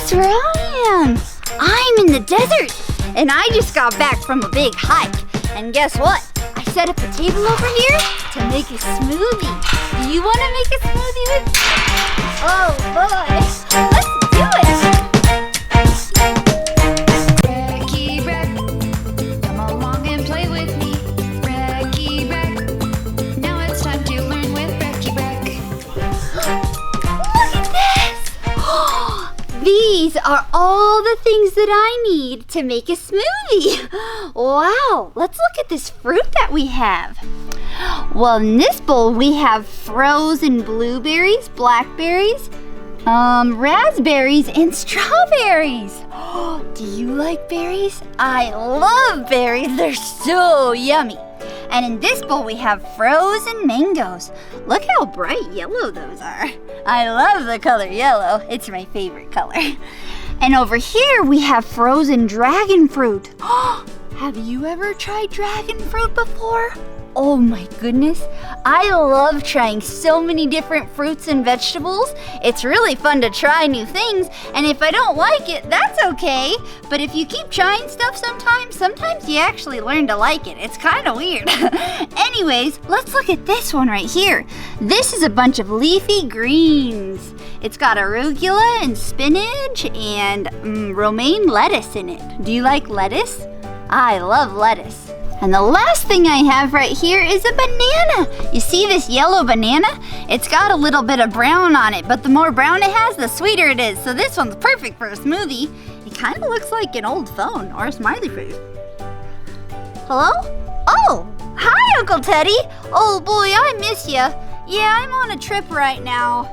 guess where I am? I'm in the desert, and I just got back from a big hike. And guess what? I set up a table over here to make a smoothie. Do you want to make a smoothie with me? Oh boy, let's do it! Brecky Breck, come along and play with me. Brecky Breck, now it's time to learn with Brecky Breck. Look at this! These are all the things that I need to make a smoothie. Wow, let's look at this fruit that we have. Well, in this bowl we have frozen blueberries, blackberries, raspberries, and strawberries. Do you like berries? I love berries. They're so yummy. And in this bowl we have frozen mangoes. Look how bright yellow those are. I love the color yellow. It's my favorite color. And over here we have frozen dragon fruit. Have you ever tried dragon fruit before? Oh my goodness, I love trying so many different fruits and vegetables. It's really fun to try new things, and if I don't like it, that's okay. But if you keep trying stuff sometimes you actually learn to like it. It's kind of weird. Anyways, let's look at this one right here. This is a bunch of leafy greens. It's got arugula and spinach and romaine lettuce in it. Do you like lettuce? I love lettuce. And the last thing I have right here is a banana. You see this yellow banana? It's got a little bit of brown on it, but the more brown it has, the sweeter it is. So this one's perfect for a smoothie. It kind of looks like an old phone or a smiley face. Hello? Oh, hi, Uncle Teddy. Oh boy, I miss ya. Yeah, I'm on a trip right now.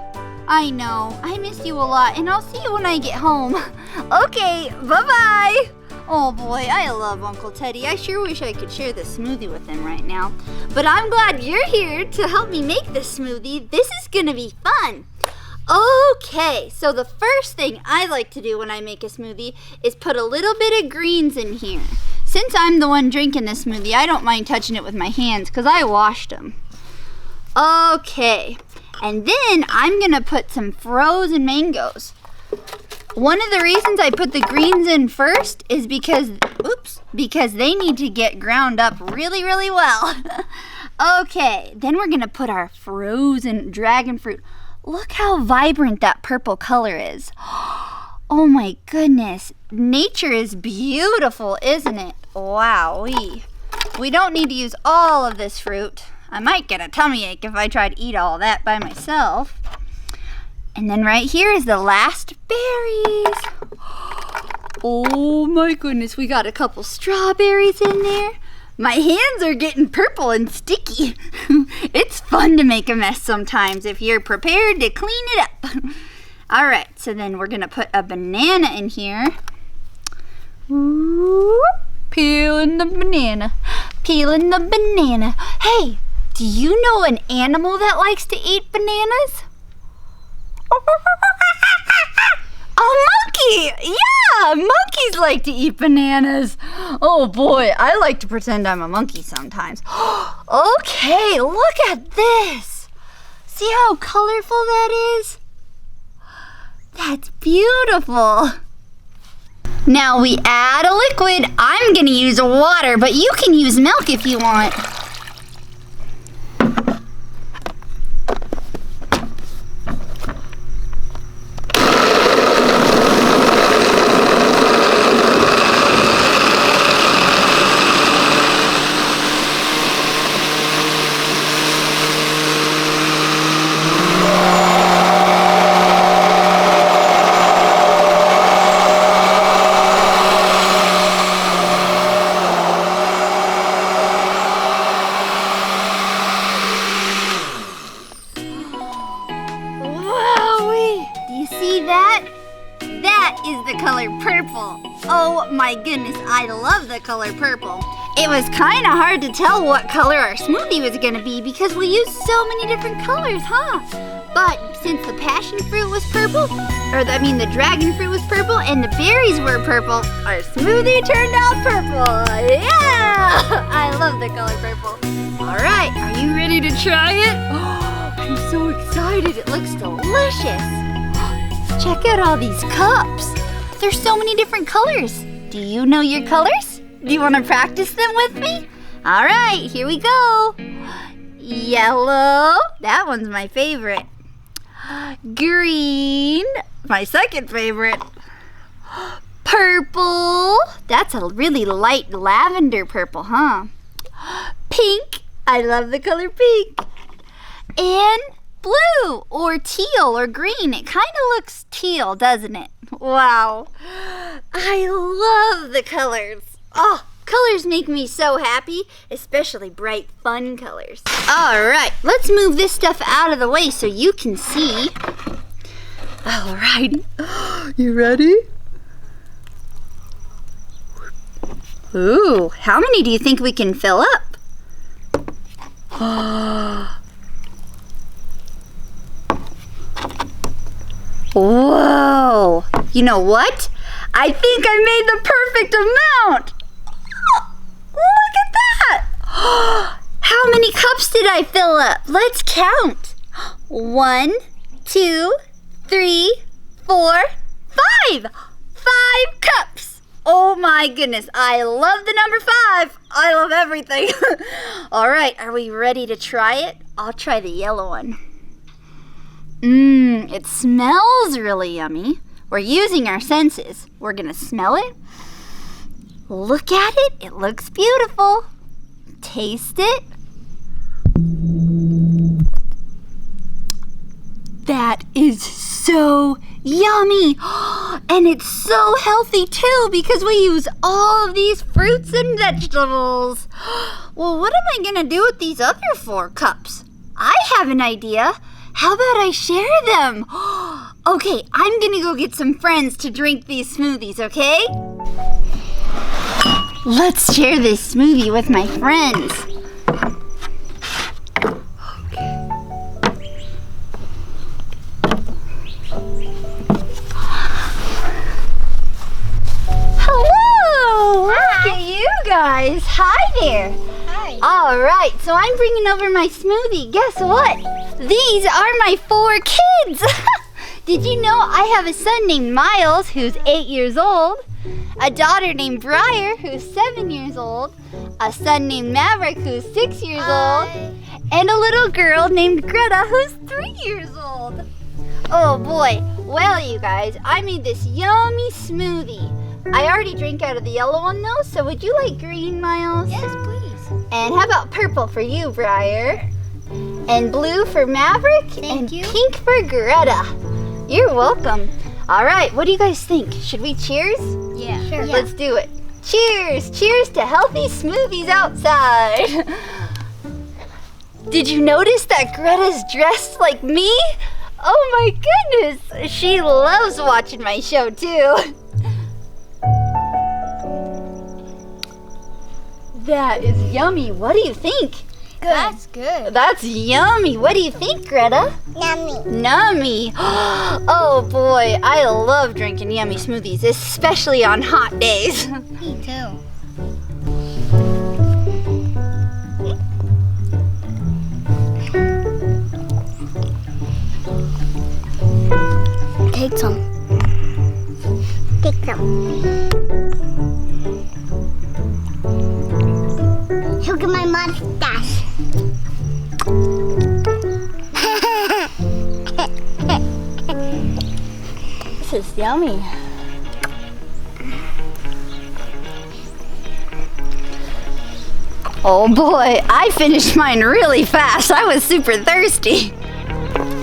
I know, I miss you a lot, and I'll see you when I get home. Okay, bye-bye. Oh boy, I love Uncle Teddy. I sure wish I could share this smoothie with him right now. But I'm glad you're here to help me make this smoothie. This is gonna be fun. Okay, so the first thing I like to do when I make a smoothie is put a little bit of greens in here. Since I'm the one drinking the smoothie, I don't mind touching it with my hands because I washed them. Okay, and then I'm gonna put some frozen mangoes. One of the reasons I put the greens in first is because they need to get ground up really, really well. Okay, then we're gonna put our frozen dragon fruit. Look how vibrant that purple color is. Oh my goodness, nature is beautiful, isn't it? Wow, we don't need to use all of this fruit. I might get a tummy ache if I try to eat all that by myself. And then right here is the last berries. Oh my goodness, we got a couple strawberries in there. My hands are getting purple and sticky. It's fun to make a mess sometimes if you're prepared to clean it up. All right, so then we're gonna put a banana in here. Ooh, peeling the banana, peeling the banana. Hey, do you know an animal that likes to eat bananas? A monkey! Yeah, monkeys like to eat bananas. Oh boy, I like to pretend I'm a monkey sometimes. Okay, look at this. See how colorful that is? That's beautiful. Now we add a liquid. I'm gonna use water, but you can use milk if you want. That is the color purple. Oh my goodness, I love the color purple. It was kind of hard to tell what color our smoothie was going to be because we used so many different colors, huh? But since the passion fruit was purple, the dragon fruit was purple and the berries were purple, our smoothie turned out purple. Yeah! I love the color purple. All right, are you ready to try it? Oh, I'm so excited. It looks delicious. Check out all these cups. there's so many different colors. Do you know your colors? Do you want to practice them with me? All right, here we go. Yellow, that one's my favorite. Green, my second favorite. Purple, that's a really light lavender purple, huh? Pink, I love the color pink. And blue or teal or green. It kind of looks teal, doesn't it? Wow. I love the colors. Oh, colors make me so happy, especially bright, fun colors. All right, let's move this stuff out of the way so you can see. All right. You ready? Ooh, how many do you think we can fill up? Whoa! You know what? I think I made the perfect amount! Look at that! How many cups did I fill up? Let's count. 1, 2, 3, 4, 5! 5 cups! Oh my goodness, I love the number 5. I love everything. All right, are we ready to try it? I'll try the yellow one. It smells really yummy. We're using our senses. We're gonna smell it. Look at it. It looks beautiful. Taste it. That is so yummy. And it's so healthy too because we use all of these fruits and vegetables. Well, what am I gonna do with these other 4 cups? I have an idea. How about I share them? Okay, I'm gonna go get some friends to drink these smoothies, okay? Let's share this smoothie with my friends. Hello! Look at you guys. Hi there. Hi. All right, so I'm bringing over my smoothie. Guess what? These are my 4 kids. Did you know I have a son named Miles who's 8 years old, a daughter named Briar who's 7 years old, a son named Maverick who's 6 years old, and a little girl named Greta who's 3 years old. Oh boy, well you guys, I made this yummy smoothie. I already drank out of the yellow one though, so would you like green, Miles? Yes, please. And how about purple for you, Briar? And blue for Maverick? Thank you. Pink for Greta. You're welcome. All right, what do you guys think? Should we cheers? Yeah. Sure. Yeah. Let's do it. Cheers! Cheers to healthy smoothies outside. Did you notice that Greta's dressed like me? Oh my goodness! She loves watching my show too. That is yummy. What do you think? Good. That's good. That's yummy. What do you think, Greta? Yummy. Yummy. Oh boy, I love drinking yummy smoothies, especially on hot days. Me too. Take some. Take some. Look at my mustache. This is yummy. Oh boy, I finished mine really fast. I was super thirsty.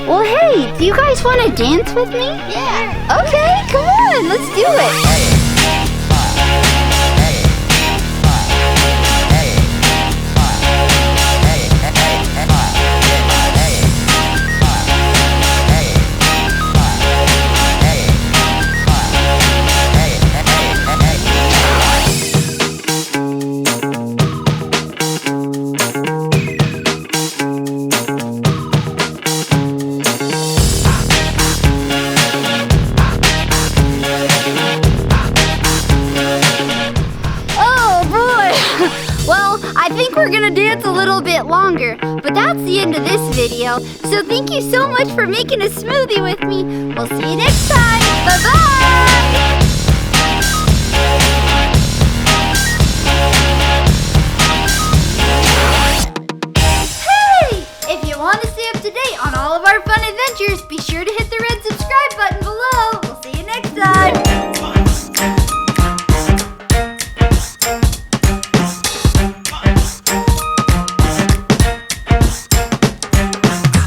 Well, hey, do you guys want to dance with me? Yeah. Okay, come on, let's do it. I think we're gonna dance a little bit longer, but that's the end of this video. So thank you so much for making a smoothie with me. We'll see you next time. Bye-bye! up to date on all of our fun adventures, be sure to hit the red subscribe button